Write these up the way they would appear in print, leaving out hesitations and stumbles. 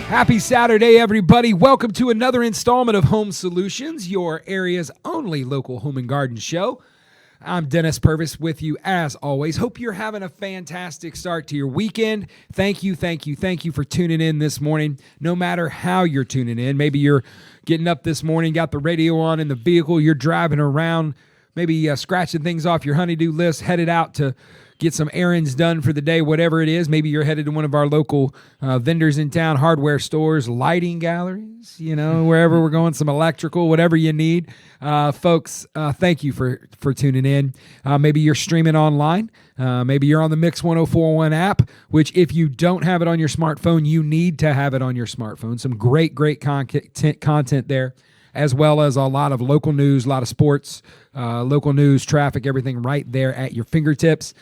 Happy Saturday, everybody. Welcome to another installment of Home Solutions, your area's only local home and garden show. I'm Dennis Purvis with you as always. Hope you're having a fantastic start to your weekend. Thank you for tuning in this morning, no matter how you're tuning in. Maybe you're getting up this morning, got the radio on in the vehicle, you're driving around, maybe scratching things off your honey-do list, headed out to get some errands done for the day, whatever it is. Maybe you're headed to one of our local vendors in town, hardware stores, lighting galleries, wherever we're going, some electrical, whatever you need. Folks, thank you for tuning in. Maybe you're streaming online. Maybe you're on the Mix 1041 app, which if you don't have it on your smartphone, you need to have it on your smartphone. Some great content there, as well as a lot of local news, a lot of sports, local news, traffic, everything right there at your fingertips.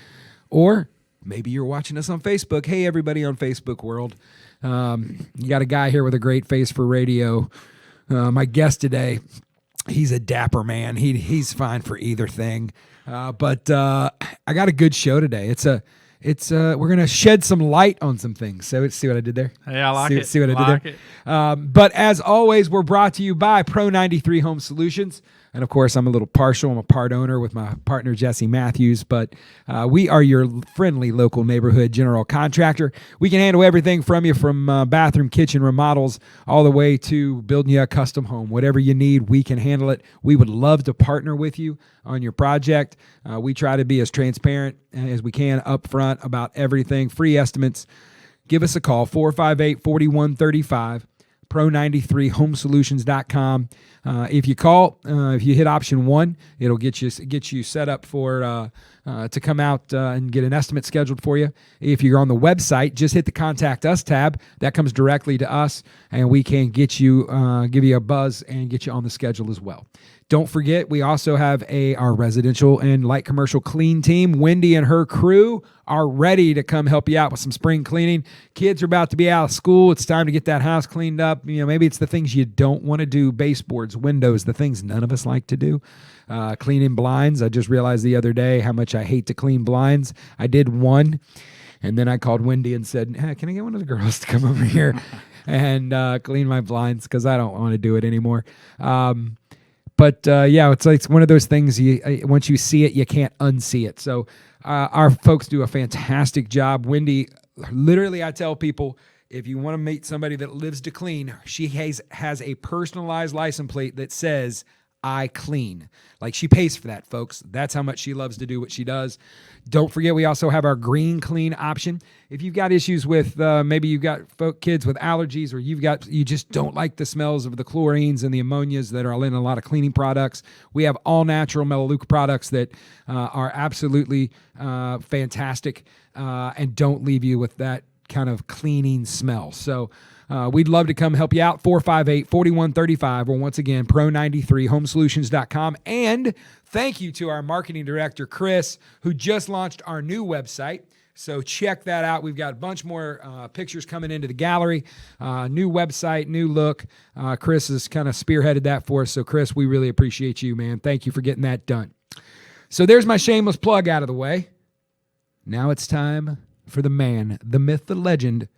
Or maybe you're watching us on Facebook. Hey, everybody on Facebook world. You got a guy here with a great face for radio. My guest today, he's a dapper man. He's fine for either thing. But I got a good show today. We're going to shed some light on some things. So see what I did there? Hey, I like it. See what I did there? But as always, we're brought to you by Pro 93 Home Solutions. And, of course, I'm a little partial. I'm a part owner with my partner, Jesse Matthews. But we are your friendly local neighborhood general contractor. We can handle everything from you, from bathroom, kitchen remodels, all the way to building you a custom home. Whatever you need, we can handle it. We would love to partner with you on your project. We try to be as transparent as we can up front about everything. Free estimates. Give us a call, 458-4135. Pro93homesolutions.com. If you call, if you hit option 1, it'll get you set up for to come out and get an estimate scheduled for you. If you're on the website, just hit the Contact Us tab. That comes directly to us, and we can get you, give you a buzz and get you on the schedule as well. Don't forget, we also have our residential and light commercial clean team. Wendy and her crew are ready to come help you out with some spring cleaning. Kids are about to be out of school. It's time to get that house cleaned up. Maybe it's the things you don't want to do, baseboards, windows, the things none of us like to do. Cleaning blinds. I just realized the other day how much I hate to clean blinds. I did one, and then I called Wendy and said, hey, can I get one of the girls to come over here and clean my blinds because I don't want to do it anymore. But it's one of those things, once you see it, you can't unsee it. So our folks do a fantastic job. Wendy, literally, I tell people, if you want to meet somebody that lives to clean, she has a personalized license plate that says, I clean. Like, she pays for that, folks. That's how much she loves to do what she does. Don't forget, we also have our green clean option. If you've got issues with, maybe you've got kids with allergies, or you just don't like the smells of the chlorines and the ammonias that are in a lot of cleaning products, we have all natural Melaleuca products that are absolutely fantastic and don't leave you with that kind of cleaning smell. So we'd love to come help you out. 458-4135, or once again, pro93homesolutions.com. And thank you to our marketing director, Chris, who just launched our new website. So check that out. We've got a bunch more pictures coming into the gallery. New website, new look. Chris has kind of spearheaded that for us. So, Chris, we really appreciate you, man. Thank you for getting that done. So there's my shameless plug out of the way. Now it's time for the man, the myth, the legend,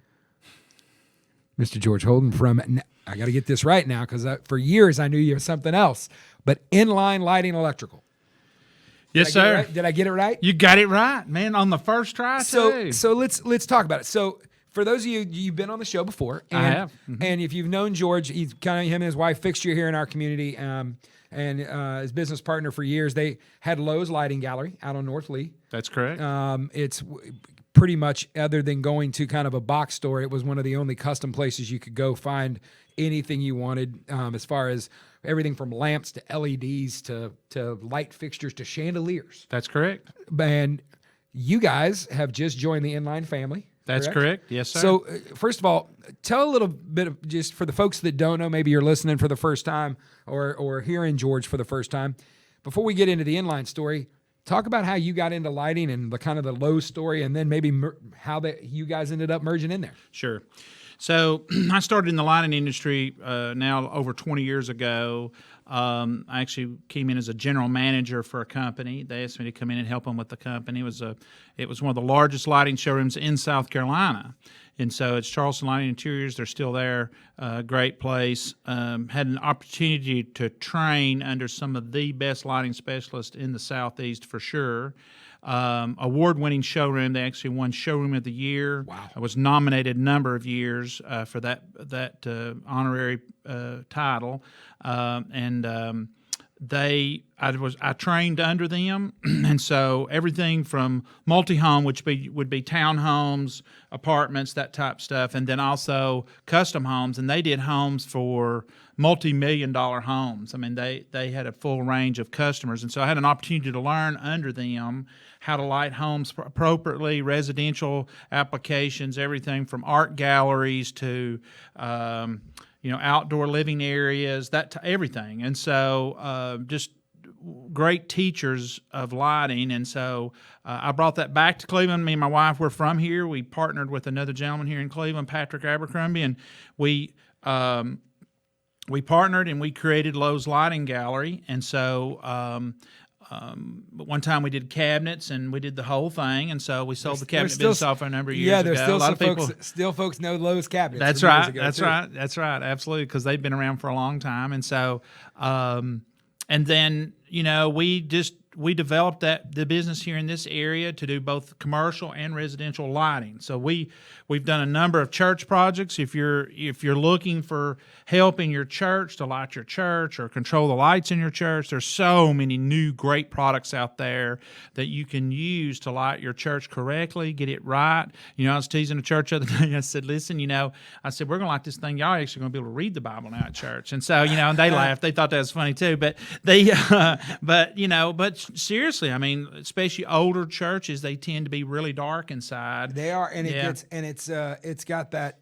Mr. George Holden from, I got to get this right now because for years I knew you were something else, but Inline Lighting Electrical. Yes, sir. Did I get it right? You got it right, man, on the first try, too. So let's talk about it. So for those of you've been on the show before. And, I have. Mm-hmm. And if you've known George, he's kind of, him and his wife, fixture here in our community, and his business partner for years. They had Lowe's Lighting Gallery out on North Lee. That's correct. It's pretty much, other than going to kind of a box store, it was one of the only custom places you could go find anything you wanted, as far as everything from lamps to LEDs to light fixtures to chandeliers. That's correct. And you guys have just joined the Inline family. That's correct. Yes, sir. So first of all, tell a little bit of, just for the folks that don't know, maybe you're listening for the first time or hearing George for the first time. Before we get into the Inline story, talk about how you got into lighting and the kind of the Lowe's story, and then maybe how you guys ended up merging in there. Sure. So I started in the lighting industry now over 20 years ago. I actually came in as a general manager for a company. They asked me to come in and help them with the company. It was one of the largest lighting showrooms in South Carolina. And so it's Charleston Lighting Interiors. They're still there. Great place. Had an opportunity to train under some of the best lighting specialists in the Southeast for sure. Award-winning showroom. They actually won Showroom of the Year. Wow. I was nominated a number of years for that honorary title. I trained under them, and so everything from multi-home, which would be townhomes, apartments, that type stuff, and then also custom homes, and they did homes for multi-million-dollar homes. I mean, they had a full range of customers, and so I had an opportunity to learn under them how to light homes appropriately, residential applications, everything from art galleries to outdoor living areas, everything. And so just great teachers of lighting. And so I brought that back to Cleveland. Me and my wife were from here. We partnered with another gentleman here in Cleveland, Patrick Abercrombie, and we partnered and we created Lowe's Lighting Gallery. And so but one time we did cabinets and we did the whole thing, and so we sold the cabinet business off a number of years ago. Yeah, there's still a lot some folks know Lowe's cabinets. That's right. That's right. Absolutely, because they've been around for a long time, and so and then we developed the business here in this area to do both commercial and residential lighting. So we've done a number of church projects. If you're looking for help in your church to light your church or control the lights in your church, there's so many new great products out there that you can use to light your church correctly, get it right. I was teasing a church the other day. I said, listen, I said, we're going to light this thing. Y'all are actually going to be able to read the Bible now at church. And so, and they laughed. They thought that was funny too. But but seriously, I mean, especially older churches, they tend to be really dark inside. They are, and it's got that,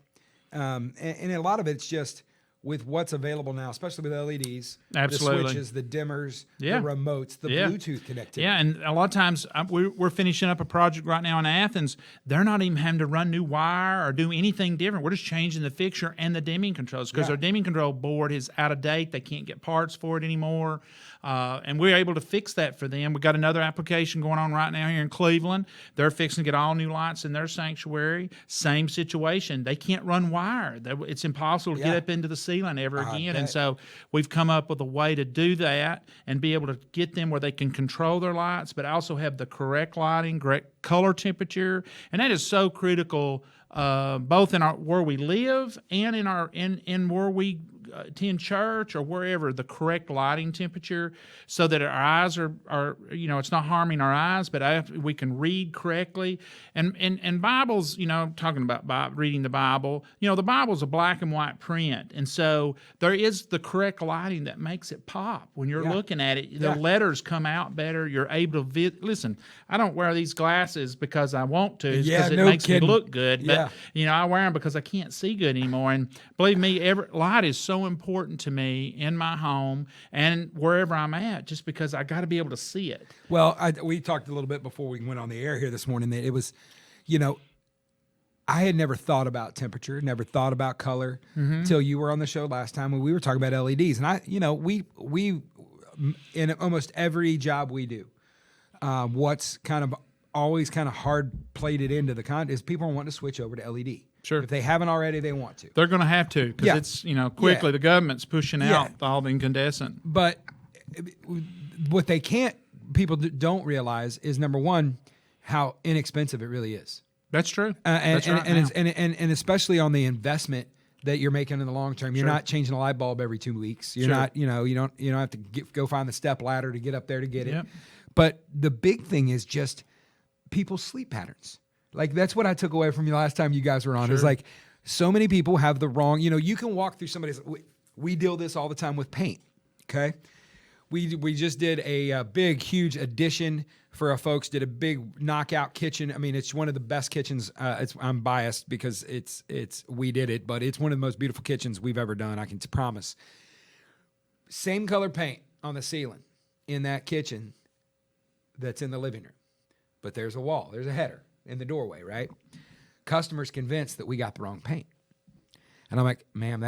and a lot of it's just with what's available now, especially with LEDs, absolutely, the switches, the dimmers, the remotes, the Bluetooth connectivity. Yeah, and a lot of times we're finishing up a project right now in Athens. They're not even having to run new wire or do anything different. We're just changing the fixture and the dimming controls because our dimming control board is out of date. They can't get parts for it anymore. And we're able to fix that for them. We've got another application going on right now here in Cleveland. They're fixing to get all new lights in their sanctuary. Same situation. They can't run wire. It's impossible to get up into the ceiling ever again. And so we've come up with a way to do that and be able to get them where they can control their lights, but also have the correct lighting, correct color temperature. And that is so critical, both in where we live and in where we attend church or wherever, the correct lighting temperature so that our eyes are it's not harming our eyes, but we can read correctly. And Bibles, talking about reading the Bible, the Bible's a black and white print. And so there is the correct lighting that makes it pop. When you're looking at it, the letters come out better. You're able to listen, I don't wear these glasses because I want to, because it makes me look good. But, I wear them because I can't see good anymore. And believe me, light is so important to me in my home and wherever I'm at, just because I got to be able to see it. Well, we talked a little bit before we went on the air here this morning that it was, I had never thought about temperature, never thought about color until you were on the show last time when we were talking about LEDs. And we in almost every job we do, what's kind of always kind of hard plated into the is people want to switch over to LED. Sure. If they haven't already, they want to. They're going to have to because it's, quickly the government's pushing out all the incandescent. But what people don't realize is, number one, how inexpensive it really is. That's true. And especially on the investment that you're making in the long term. You're not changing a light bulb every 2 weeks. You're not, you don't have to go find the step ladder to get up there to get it. But the big thing is just people's sleep patterns. Like, that's what I took away from you last time you guys were on. Is like, so many people have the wrong, you can walk through somebody's, we deal this all the time with paint. Okay. We just did a big, huge addition for our folks, did a big knockout kitchen. I mean, it's one of the best kitchens. I'm biased because we did it, but it's one of the most beautiful kitchens we've ever done. I can promise. Same color paint on the ceiling in that kitchen that's in the living room, but there's a wall, there's a header in the doorway, right? Customer's convinced that we got the wrong paint. And I'm like, ma'am,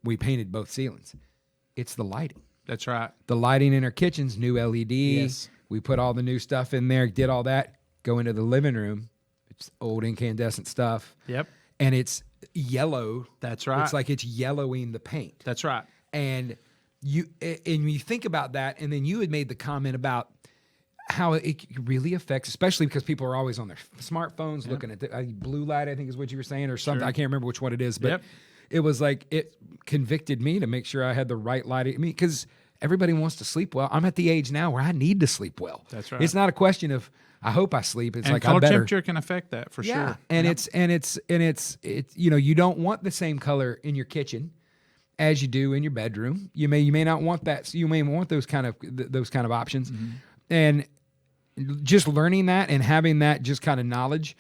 we painted both ceilings. It's the lighting. That's right. The lighting in our kitchens, new LED. Yes. We put all the new stuff in there, did all that, go into the living room. It's old incandescent stuff. Yep. And it's yellow. That's right. It's like it's yellowing the paint. That's right. And you think about that, and then you had made the comment about how it really affects, especially because people are always on their smartphones looking at the blue light, I think is what you were saying, or something. Sure. I can't remember which one it is, but it was like it convicted me to make sure I had the right lighting. I mean, because everybody wants to sleep well. I'm at the age now where I need to sleep well. That's right. It's not a question of I hope I sleep. It's and like color I better. temperature can affect that for sure. And it's you don't want the same color in your kitchen as you do in your bedroom. You may not want that. So you may want those kind of options. Mm-hmm. And just learning that and having that just kind of knowledge,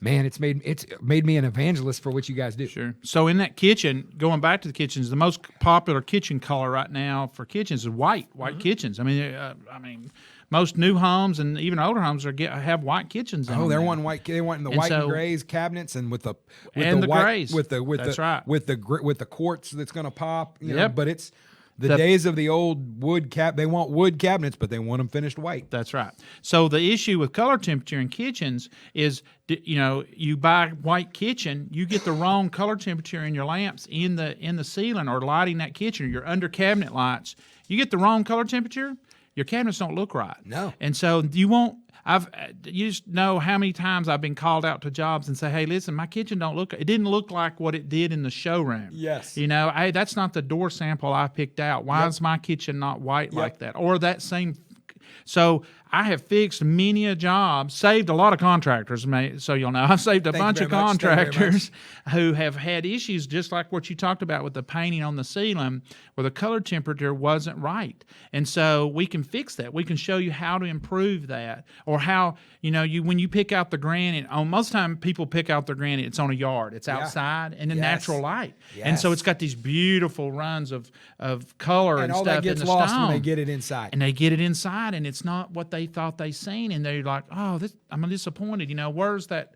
man, it's made me an evangelist for what you guys do. Sure. So in that kitchen, going back to the kitchens, the most popular kitchen color right now for kitchens is white kitchens. I mean, most new homes and even older homes have white kitchens. In them They're now. wanting white. They want the white and grays cabinets and with the the white, grays. with That's right. with the quartz that's going to pop. You know, Yep. but it's the days of the old wood They want wood cabinets, but they want them finished white. That's right. So the issue with color temperature in kitchens is, you buy white kitchen, you get the wrong color temperature in your lamps in the ceiling or lighting that kitchen, or your under cabinet lights. You get the wrong color temperature, your cabinets don't look right. No. And so you just know how many times I've been called out to jobs and say, hey, listen, my kitchen it didn't look like what it did in the showroom. Yes. Hey, that's not the door sample I picked out. Why is my kitchen not white like that? Or that same. So I have fixed many a job, saved a lot of contractors, so you'll know. I've saved a bunch of contractors who have had issues just like what you talked about with the painting on the ceiling where the color temperature wasn't right. And so we can fix that. We can show you how to improve that, or how, when you pick out the granite, most time people pick out their granite, it's on a yard. It's outside and in natural light. Yes. And so it's got these beautiful runs of color and all stuff that gets in the lost stone. when they get it inside. And they get it inside, and it's not what they thought they seen, and they're like, "Oh, I'm disappointed." Where's that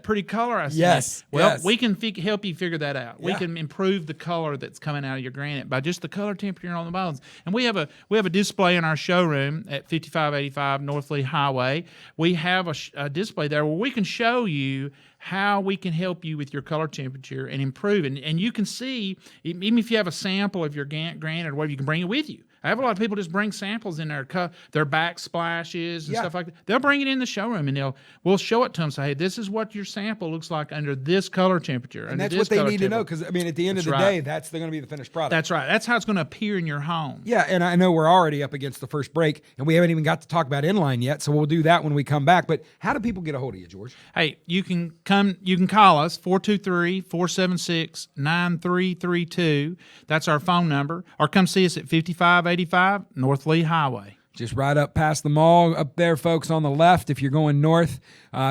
pretty color I see? Yes. Well, we can help you figure that out. Yeah. We can improve the color that's coming out of your granite by just the color temperature on the bones. And we have a display in our showroom at 5585 North Lee Highway. We have a display there where we can show you how we can help you with your color temperature and improve it. And you can see, even if you have a sample of your granite or whatever, you can bring it with you. I have a lot of people just bring samples in their backsplashes and stuff like that. They'll bring it in the showroom, and we'll show it to them. Say, hey, this is what your sample looks like under this color temperature. And that's what they need to know, because, at the end of the day, they're going to be the finished product. That's right. That's how it's going to appear in your home. Yeah, and I know we're already up against the first break, and we haven't even got to talk about Inline yet, so we'll do that when we come back. But how do people get a hold of you, George? Hey, you can call us, 423-476-9332. That's our phone number. Or come see us at 5585 North Lee Highway. Just right up past the mall up there, folks, on the left if you're going north.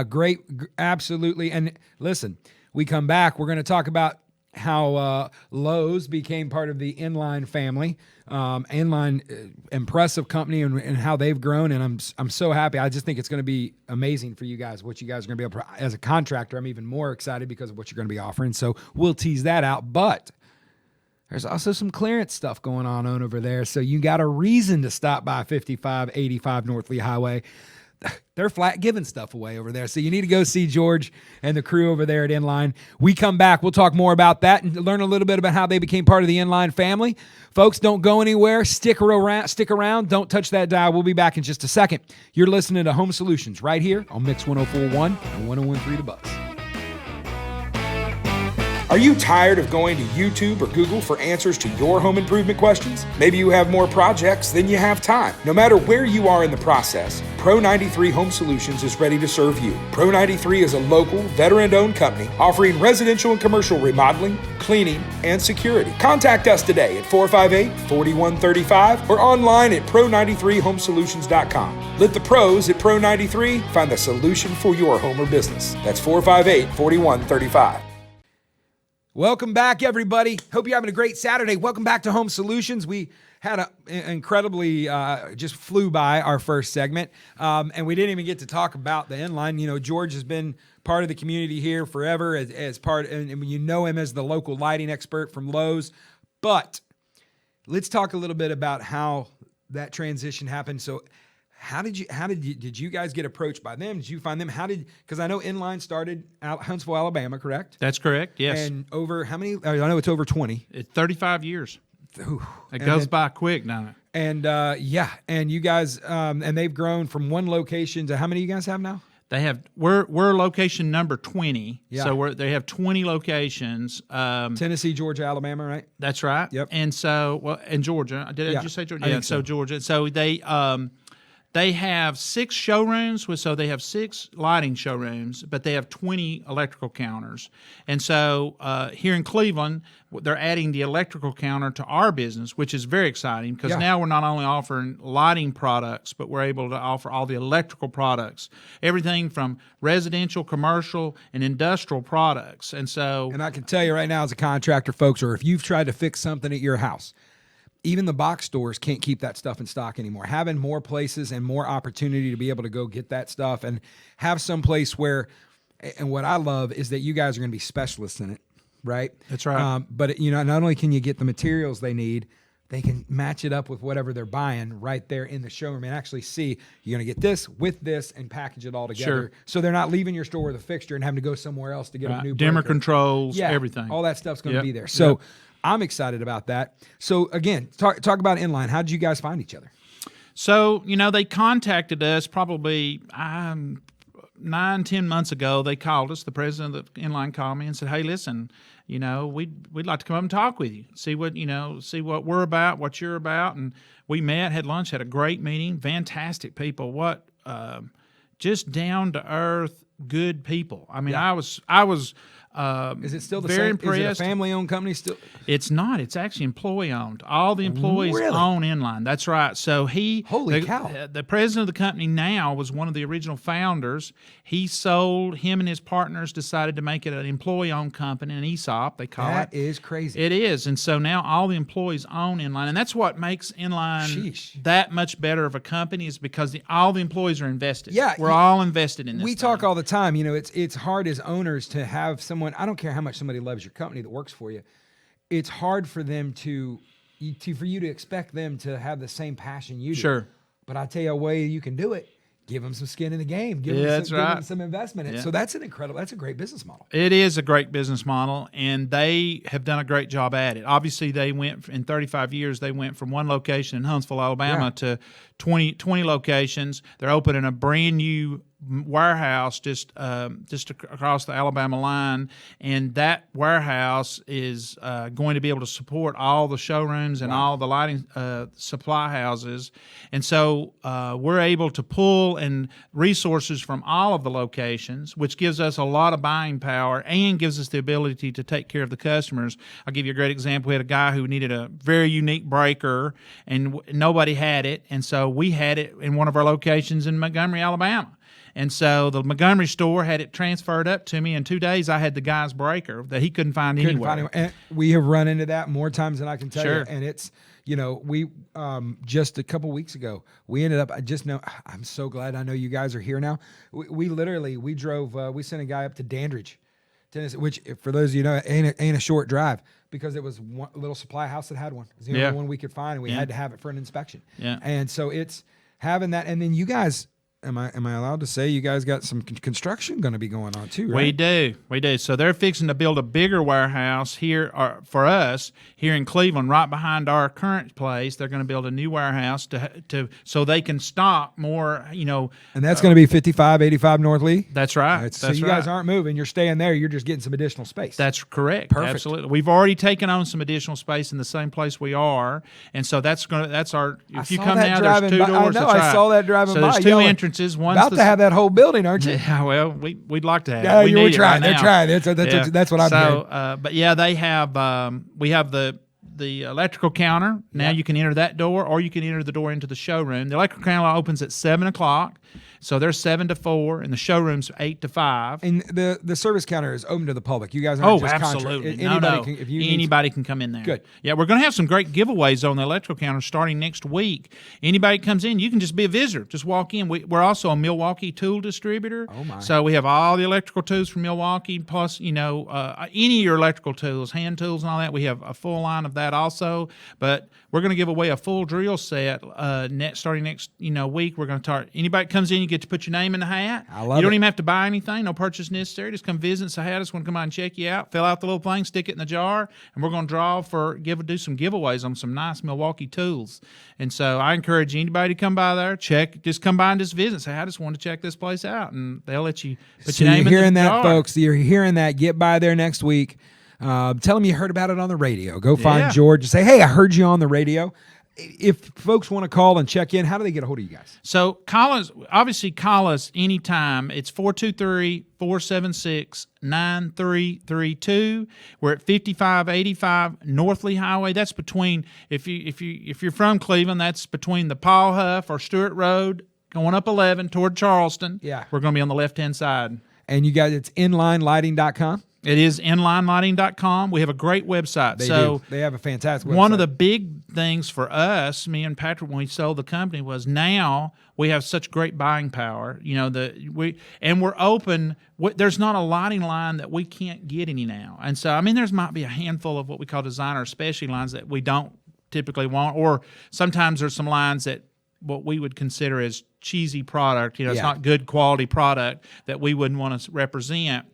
Great, absolutely. And listen, we come back, we're going to talk about how Lowe's became part of the Inline family. Inline, impressive company, and how they've grown, and I'm so happy. I just think it's going to be amazing for you guys, what you guys are going to be able to, as a contractor. I'm even more excited because of what you're going to be offering, so we'll tease that out. But there's also some clearance stuff going on over there, so you got a reason to stop by 5585 North Lee Highway. They're flat giving stuff away over there. So you need to go see George and the crew over there at Inline. We come back, we'll talk more about that and learn a little bit about how they became part of the Inline family. Folks, don't go anywhere. Stick around. Don't touch that dial. We'll be back in just a second. You're listening to Home Solutions right here on Mix 104.1 and 101.3 The Buzz. Are you tired of going to YouTube or Google for answers to your home improvement questions? Maybe you have more projects than you have time. No matter where you are in the process, Pro 93 Home Solutions is ready to serve you. Pro 93 is a local, veteran-owned company offering residential and commercial remodeling, cleaning, and security. Contact us today at 458-4135 or online at pro93homesolutions.com. Let the pros at Pro 93 find the solution for your home or business. That's 458-4135. Welcome back, everybody. Hope you're having a great Saturday. Welcome back to Home Solutions. We had an incredibly, just flew by our first segment, and we didn't even get to talk about the Inline. George has been part of the community here forever as part, and you know him as the local lighting expert from Lowe's. But let's talk a little bit about how that transition happened. So did you guys get approached by them? Did you find them? Because I know Inline started out Huntsville, Alabama, correct? That's correct. Yes. And over how many? I know it's over 20. It's 35 years. Ooh. It goes by quick, doesn't it? And and you guys, and they've grown from one location to how many you guys have now? We're location number 20. Yeah. So they have 20 locations. Tennessee, Georgia, Alabama, right? That's right. Yep. And so, in Georgia, did I just say Georgia? I think so. Georgia. So they have 6 showrooms, so they have 6 lighting showrooms, but they have 20 electrical counters. And so here in Cleveland, they're adding the electrical counter to our business, which is very exciting because now we're not only offering lighting products, but we're able to offer all the electrical products, everything from residential, commercial, and industrial products. And I can tell you right now as a contractor, folks, or if you've tried to fix something at your house, even the box stores can't keep that stuff in stock anymore. Having more places and more opportunity to be able to go get that stuff and have some place where, and what I love is that you guys are going to be specialists in it, right? That's right. But not only can you get the materials they need, they can match it up with whatever they're buying right there in the showroom and actually see you're going to get this with this and package it all together. Sure. So they're not leaving your store with a fixture and having to go somewhere else to get a new dimmer breaker. controls, everything. All that stuff's going to be there. So I'm excited about that. So again, talk about Inline. How did you guys find each other? So, they contacted us probably 9-10 months ago. They called us. The president of the Inline called me and said, "Hey, listen, we'd like to come up and talk with you, see what we're about, what you're about." And we met, had lunch, had a great meeting. Fantastic people. What just down to earth, good people. I mean, I was. Is it still the very same? impressed. Is it a family-owned company still? It's not. It's actually employee-owned. All the employees Really? own Inline. That's right. So Holy cow. The president of the company now was one of the original founders. He sold. Him and his partners decided to make it an employee-owned company, an ESOP, they call it. That is crazy. It is. And so now all the employees own Inline. And that's what makes Inline that much better of a company is because all the employees are invested. Yeah. We're all invested in this We thing. talk all the time. It's hard as owners to have someone, I don't care how much somebody loves your company that works for you. It's hard for them for you to expect them to have the same passion you do. Sure. But I tell you a way you can do it. Give them some skin in the game. Give them some investment in it. So that's a great business model. It is a great business model, and they have done a great job at it. Obviously, they went in 35 years. They went from one location in Huntsville, Alabama, to 20 locations. They're opening a brand new warehouse just across the Alabama line, and that warehouse is going to be able to support all the showrooms and all the lighting supply houses. And so we're able to pull in resources from all of the locations, which gives us a lot of buying power and gives us the ability to take care of the customers. I'll give you a great example. We had a guy who needed a very unique breaker, and nobody had it, and so we had it in one of our locations in Montgomery, Alabama. And so the Montgomery store had it transferred up to me. In 2 days, I had the guy's breaker that he couldn't find anywhere. And we have run into that more times than I can tell Sure. you. And it's, we just a couple weeks ago, we ended up, I'm so glad I know you guys are here now. We drove, we sent a guy up to Dandridge, Tennessee, which for those of you know, ain't a short drive because it was one little supply house that had one. It was the only one we could find, and we had to have it for an inspection. Yeah. And so it's having that. And then you guys, Am I allowed to say you guys got some construction going to be going on too, right? We do. So they're fixing to build a bigger warehouse here for us here in Cleveland, right behind our current place. They're going to build a new warehouse so they can stock more, And that's going to be 5585 North Lee? That's right. So you guys aren't moving. You're staying there. You're just getting some additional space. That's correct. Perfect. Absolutely. We've already taken on some additional space in the same place we are. And so that's our, if you come now, there's 2 doors. I know. I saw that driving by. So there's 2 entrances. One's about to have that whole building, aren't you? Yeah, well, we'd like to have it. Yeah, We need it trying. right They're now. trying. That's what I'm hearing. But yeah, they have. We have the electrical counter. Now you can enter that door, or you can enter the door into the showroom. The electrical counter opens at 7:00. So they're 7 to 4, and the showroom's 8 to 5. And the service counter is open to the public. You guys aren't just absolutely. Anybody can, if you anybody can come in there. Good. Yeah, we're going to have some great giveaways on the electrical counter starting next week. Anybody comes in, you can just be a visitor. Just walk in. We're also a Milwaukee tool distributor. Oh, my. So we have all the electrical tools from Milwaukee, plus, any of your electrical tools, hand tools and all that. We have a full line of that also. But we're going to give away a full drill set starting next week. We're going to start. Anybody that comes in, you get to put your name in the hat. I love You don't it. even have to buy anything. No purchase necessary. Just come visit and say, hey, I just want to come by and check you out. Fill out the little thing, stick it in the jar, and we're going to do some giveaways on some nice Milwaukee tools. And so I encourage anybody to come by there, just come by and just visit. Say, I just want to check this place out, and they'll let you put So your name you're hearing in the that, jar. folks. You're hearing that. Get by there next week. Tell them you heard about it on the radio. Go find Yeah. George and say, hey, I heard you on the radio. If folks want to call and check in, how do they get a hold of you guys? So call us anytime. It's 423-476-9332. We're at 5585 North Lee Highway. That's between, if you're from Cleveland, that's between the Paul Huff or Stewart Road going up 11 toward Charleston. Yeah. We're going to be on the left-hand side. And you guys, it's inlinelighting.com. It is inlinelighting.com. We have a great website. They do. They have a fantastic website. One of the big things for us, me and Patrick, when we sold the company, was now we have such great buying power. We're open. There's not a lighting line that we can't get any now. And so, there might be a handful of what we call designer specialty lines that we don't typically want, or sometimes there's some lines that what we would consider as cheesy product. It's not good quality product that we wouldn't want to represent.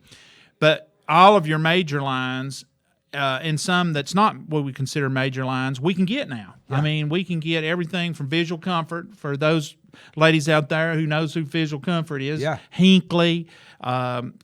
But all of your major lines, and some that's not what we consider major lines, we can get now. Yeah. We can get everything from Visual Comfort for those ladies out there who knows who Visual Comfort is. Yeah. Hinckley,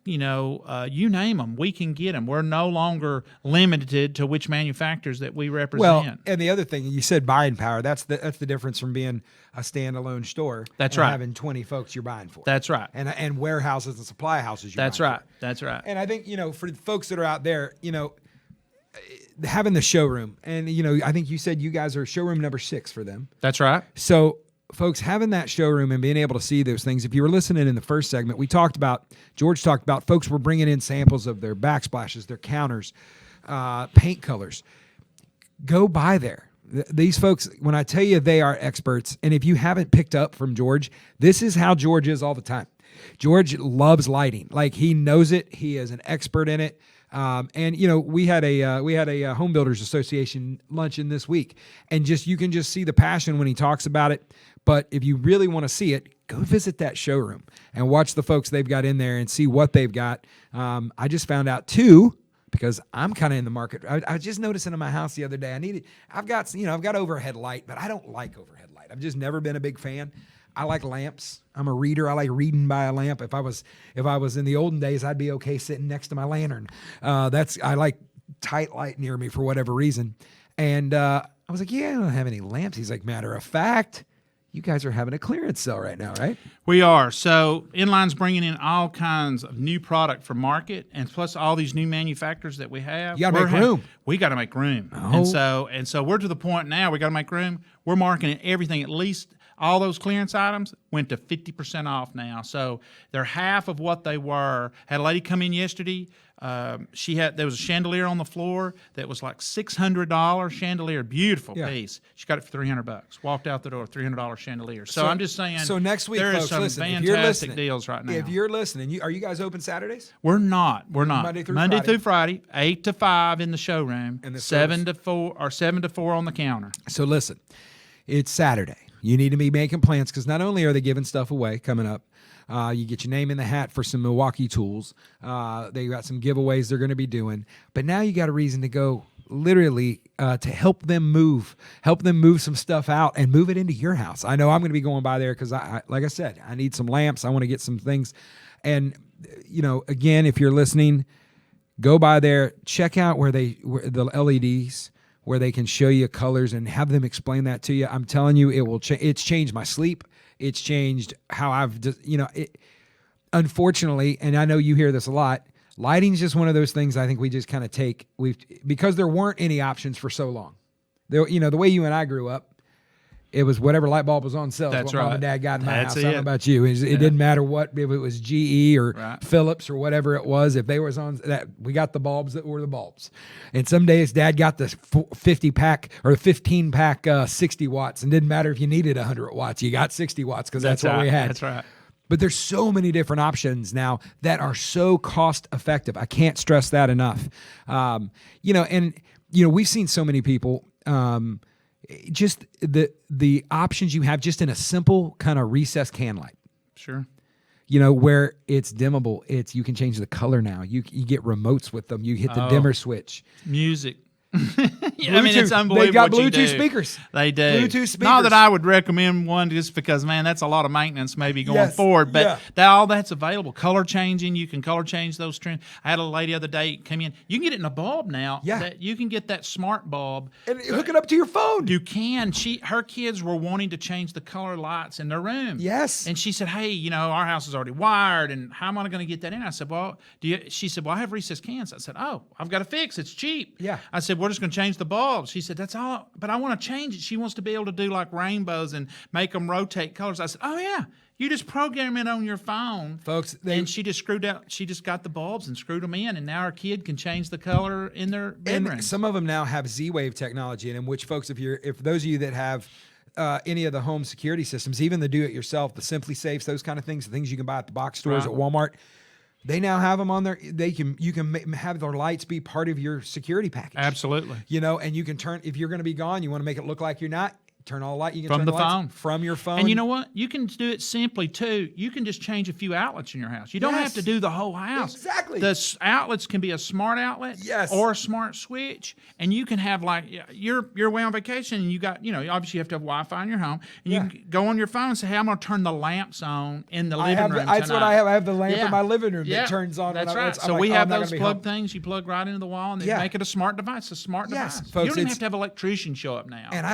you name them, we can get them. We're no longer limited to which manufacturers that we represent. Well, and the other thing, you said buying power. That's the difference from being a standalone store. That's and right. having 20 folks you're buying for. That's right. And warehouses and supply houses you're That's buying right. for. That's right. And I think, for the folks that are out there, having the showroom, and, I think you said you guys are showroom number 6 for them. That's right. So, folks, having that showroom and being able to see those things, if you were listening in the first segment, George talked about folks were bringing in samples of their backsplashes, their counters, paint colors. Go by there. These folks, when I tell you they are experts, and if you haven't picked up from George, this is how George is all the time. George loves lighting. Like, he knows it. He is an expert in it. And we had a Home Builders Association luncheon this week, and you can just see the passion when he talks about it. But if you really want to see it, go visit that showroom and watch the folks they've got in there and see what they've got. I just found out too, because I'm kind of in the market. I was just noticing in my house the other day, I've got overhead light, but I don't like overhead light. I've just never been a big fan. I like lamps. I'm a reader. I like reading by a lamp. If I was in the olden days, I'd be okay sitting next to my lantern. I like tight light near me for whatever reason. And I was like, yeah, I don't have any lamps. He's like, matter of fact, you guys are having a clearance sale right now, right? We are. So Inline's bringing in all kinds of new product for market, and plus all these new manufacturers that we have. You got to make room. We got to make room. Oh. And so we're to the point now we got to make room. We're marketing everything, at least all those clearance items went to 50% off now. So they're half of what they were. Had a lady come in yesterday. There was a chandelier on the floor that was like $600 chandelier, beautiful piece. She got it for $300. Walked out the door, $300 chandelier. So I'm just saying. So next week, there folks, is some listen, fantastic deals right now. If you're listening, are you guys open Saturdays? We're not. Monday through through Friday, 8 to 5 in the showroom, And the 7 to 4 on the counter. So listen, it's Saturday. You need to be making plans, because not only are they giving stuff away coming up, you get your name in the hat for some Milwaukee tools. They got some giveaways they're going to be doing. But now you got a reason to go, literally, to help them move some stuff out and move it into your house. I know I'm going to be going by there because, like I said, I need some lamps. I want to get some things. And, again, if you're listening, go by there, check out where the LEDs, where they can show you colors and have them explain that to you. I'm telling you, it will it's changed my sleep. It's changed how unfortunately, and I know you hear this a lot, lighting is just one of those things I think we just kind of take, because there weren't any options for so long. The way you and I grew up, It was whatever light bulb was on sale. That's what Mom right. and Dad got in my That's house. I don't know it. about you. It didn't matter what, if it was GE or Right. Philips or whatever it was. If they was on that, we got the bulbs that were the bulbs. And some days Dad got the 50 pack or 15 pack 60 watts, and didn't matter if you needed 100 watts. You got 60 watts because that's what right. we had. That's right. But there's so many different options now that are so cost effective. I can't stress that enough. We've seen so many people. Just the options you have just in a simple kind of recessed can light. Sure. Where it's dimmable. You can change the color now. You get remotes with them. You hit the dimmer switch. Music. Yeah, I mean, it's unbelievable. They got what you Bluetooth do. speakers. They do. Bluetooth speakers. Not that I would recommend one just because, man, that's a lot of maintenance maybe going Yes, forward. But yeah. all that's available. Color changing. You can color change those trends. I had a lady the other day come in. You can get it in a bulb now. Yeah. That you can get that smart bulb. And hook it up to your phone. You can. Her kids were wanting to change the color lights in their room. Yes. And she said, hey, our house is already wired, and how am I going to get that in? I said, well, she said, well, I have recessed cans. I said, oh, I've got a fix. It's cheap. Yeah. I said, we're just going to change the bulb. She said, that's all, but I want to change it. She wants to be able to do like rainbows and make them rotate colors. I said, oh, yeah. You just program it on your phone. Folks, and she just got the bulbs and screwed them in, and now her kid can change the color in their bedroom. And some of them now have Z-Wave technology in them, which, folks, if those of you that have any of the home security systems, even the do-it-yourself, the Simply Safes, those kind of things, the things you can buy at the box stores Right. at Walmart, they now have them on there. You can have their lights be part of your security package. Absolutely. And you can turn, if you're going to be gone, you want to make it look like you're not, turn all the light. You can From turn the lights phone. from your phone. And you know what? You can do it simply too. You can just change a few outlets in your house. You don't have Yes. to do the whole house. Exactly. The outlets can be a smart outlet, Yes. or a smart switch, and you can have you're away on vacation, and you got obviously you have to have Wi-Fi in your home, and you can go on your phone and say, hey, I'm going to turn the lamps on in the living room. That's what tonight. I have. I have the lamp Yeah. in my living room Yeah. that turns on. That's when right. I'm So like, we oh, have I'm not those gonna be plug home. things you plug right into the wall, and they Yeah. make it a smart device. A smart Yes, device. folks, you don't even it's- have to have an electrician show up now. And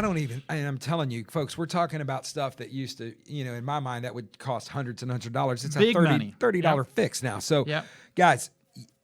I'm telling you, folks, we're talking about stuff that used to, in my mind, that would cost hundreds and hundreds of dollars. It's Big a money. $30 Yep. fix now. So, Yep. guys,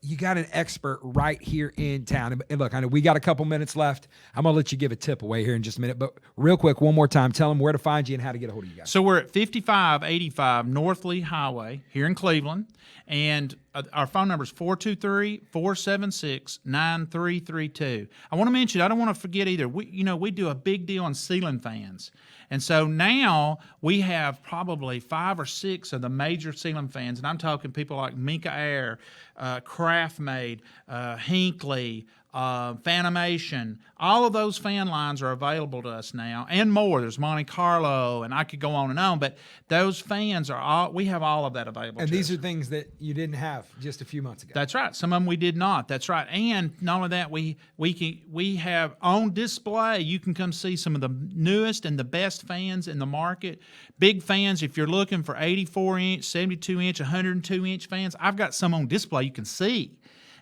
you got an expert right here in town. And look, I know we got a couple minutes left. I'm going to let you give a tip away here in just a minute. But real quick, one more time, tell them where to find you and how to get a hold of you guys. So we're at 5585 North Lee Highway here in Cleveland, and our phone number is 423-476-9332. I want to mention, I don't want to forget either, we do a big deal on ceiling fans. And so now we have probably 5 or 6 of the major ceiling fans, and I'm talking people like Minka Air, Craftmade, Hinkley, Fanimation. All of those fan lines are available to us now, and more. There's Monte Carlo, and I could go on and on, but those fans we have all of that available And to these us. are things that you didn't have just a few months ago. That's right. Some of them we did not. That's right. And not only that, we have on display. You can come see some of the newest and the best fans in the market. Big fans. If you're looking for 84-inch, 72-inch, 102-inch fans, I've got some on display you can see.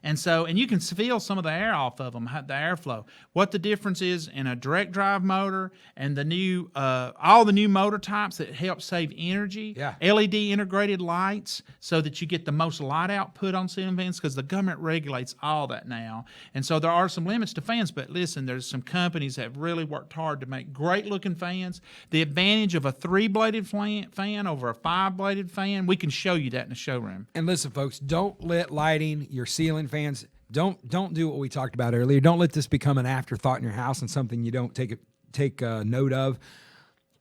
And you can feel some of the air off of them, the airflow. What the difference is in a direct drive motor and the new, all the new motor types that help save energy. Yeah. LED integrated lights so that you get the most light output on ceiling fans, because the government regulates all that now. And so there are some limits to fans, but listen, there's some companies that have really worked hard to make great looking fans. The advantage of a 3-bladed fan over a 5-bladed fan, we can show you that in the showroom. And listen, folks, don't let lighting your ceiling fans. Don't do what we talked about earlier. Don't let this become an afterthought in your house and something you don't take note of.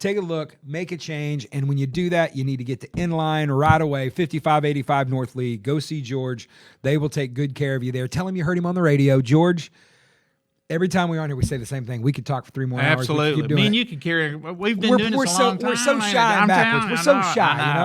Take a look, make a change, and when you do that, you need to get to Inline right away, 5585 North Lee. Go see George. They will take good care of you there. Tell him you heard him on the radio. George, every time we're on here, we say the same thing. We could talk for 3 more hours. We could Absolutely. keep doing Me and it. you can carry. We've been doing this a long time. We're so man. shy and I'm backwards. telling We're you, so I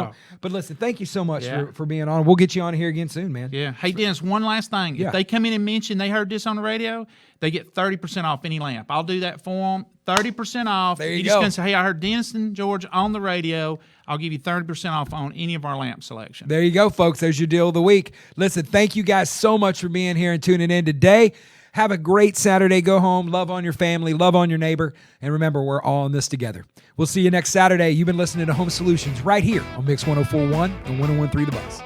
shy, But listen, thank you so much Yeah. for being on. We'll get you on here again soon, man. Yeah. Hey, Dennis, one last thing. Yeah. If they come in and mention they heard this on the radio, they get 30% off any lamp. I'll do that for them. 30% off. There you just go. going to say, hey, I heard Dennis and George on the radio. I'll give you 30% off on any of our lamp selection. There you go, folks. There's your deal of the week. Listen, thank you guys so much for being here and tuning in today. Have a great Saturday. Go home, love on your family, love on your neighbor, and remember, we're all in this together. We'll see you next Saturday. You've been listening to Home Solutions right here on Mix 104.1 and 101.3 The Buzz.